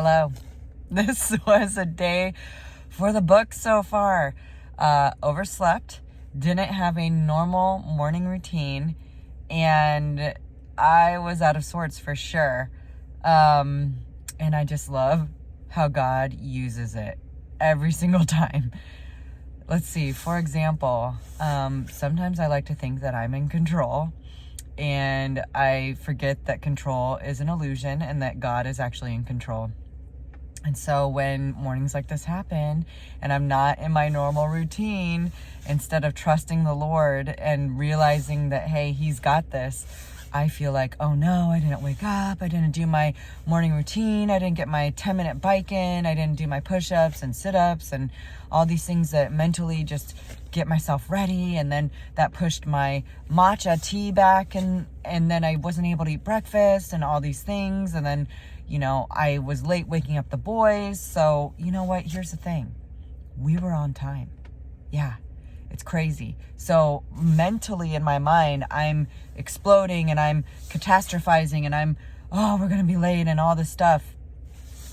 Hello. This was a day for the books so far. Overslept, didn't have a normal morning routine, and I was out of sorts for sure. And I just love how God uses it every single time. Let's see, for example, sometimes I like to think that I'm in control, and I forget that control is an illusion and that God is actually in control. And so when mornings like this happen and I'm not in my normal routine, instead of trusting the Lord and realizing that, hey, He's got this, I feel like, oh no, I didn't wake up. I didn't do my morning routine. I didn't get my 10-minute bike in. I didn't do my push-ups and sit-ups and all these things that mentally just get myself ready. And then that pushed my matcha tea back, and then I wasn't able to eat breakfast and all these things. And then, I was late waking up the boys. So you know what? Here's the thing. We were on time. Yeah. It's crazy. So mentally in my mind, I'm exploding and I'm catastrophizing and we're going to be late and all this stuff.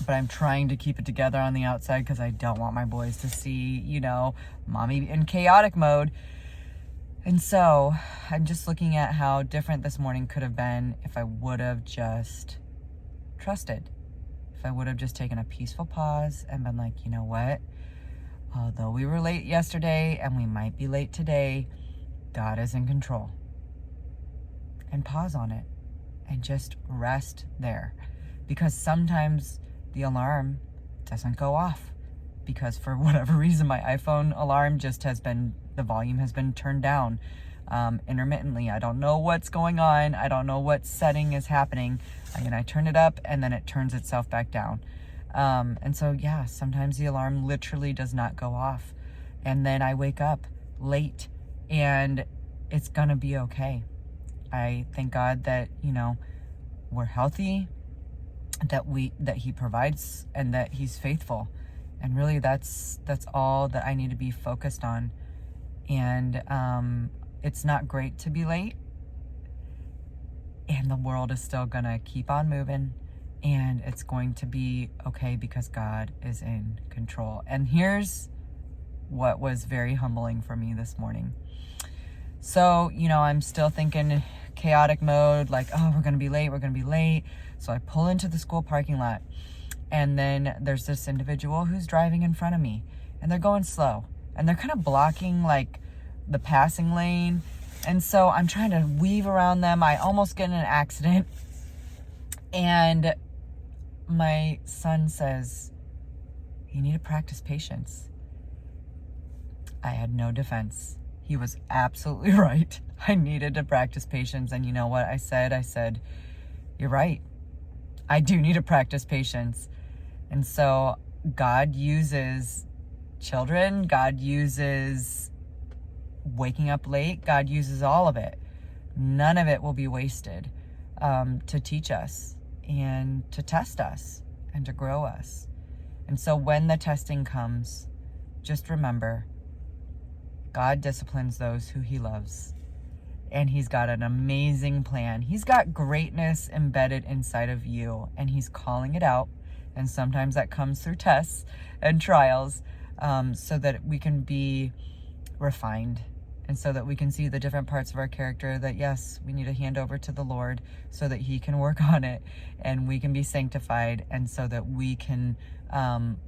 But I'm trying to keep it together on the outside because I don't want my boys to see, mommy in chaotic mode. And so I'm just looking at how different this morning could have been if I would have just trusted. If I would have just taken a peaceful pause and been like, you know what? Although we were late yesterday and we might be late today, God is in control. And pause on it and just rest there. Because sometimes the alarm doesn't go off. Because for whatever reason, my iPhone alarm the volume has been turned down intermittently. I don't know what's going on. I don't know what setting is happening. I turn it up and then it turns itself back down. And so, sometimes the alarm literally does not go off. And then I wake up late and it's going to be okay. I thank God that, we're healthy, that He provides and that He's faithful. And really that's all that I need to be focused on. And, it's not great to be late, and the world is still going to keep on moving. And it's going to be okay because God is in control. And here's what was very humbling for me this morning. So, I'm still thinking chaotic mode, like, oh, we're going to be late. So I pull into the school parking lot, and then there's this individual who's driving in front of me, and they're going slow, and they're kind of blocking like the passing lane. And so I'm trying to weave around them. I almost get in an accident. And my son says, you need to practice patience. I had no defense. He was absolutely right. I needed to practice patience. And you know what I said? I said, you're right. I do need to practice patience. And so God uses children. God uses waking up late. God uses all of it. None of it will be wasted to teach us and to test us and to grow us. And so when the testing comes, just remember, God disciplines those who He loves. And He's got an amazing plan. He's got greatness embedded inside of you, and He's calling it out. And sometimes that comes through tests and trials, so that we can be refined. And so that we can see the different parts of our character that, yes, we need to hand over to the Lord so that He can work on it and we can be sanctified, and so that we can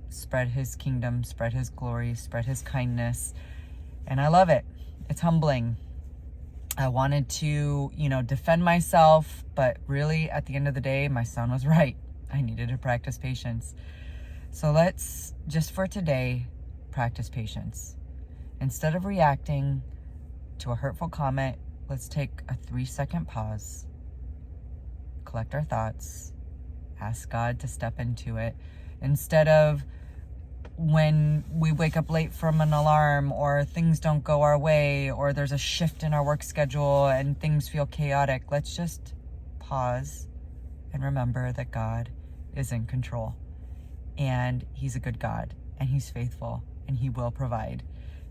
spread His kingdom, spread His glory, spread His kindness. And I love it. It's humbling. I wanted to, defend myself, but really at the end of the day, my son was right. I needed to practice patience. So let's, just for today, practice patience. Instead of reacting to a hurtful comment, let's take a 3-second pause, collect our thoughts, ask God to step into it. Instead of when we wake up late from an alarm, or things don't go our way, or there's a shift in our work schedule and things feel chaotic, let's just pause and remember that God is in control, and He's a good God, and He's faithful, and He will provide.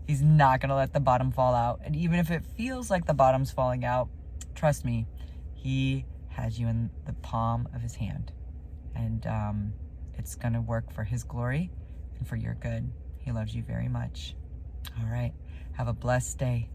He's not going to let the bottom fall out. And even if it feels like the bottom's falling out, trust me, He has you in the palm of His hand. And it's going to work for His glory and for your good. He loves you very much. All right. Have a blessed day.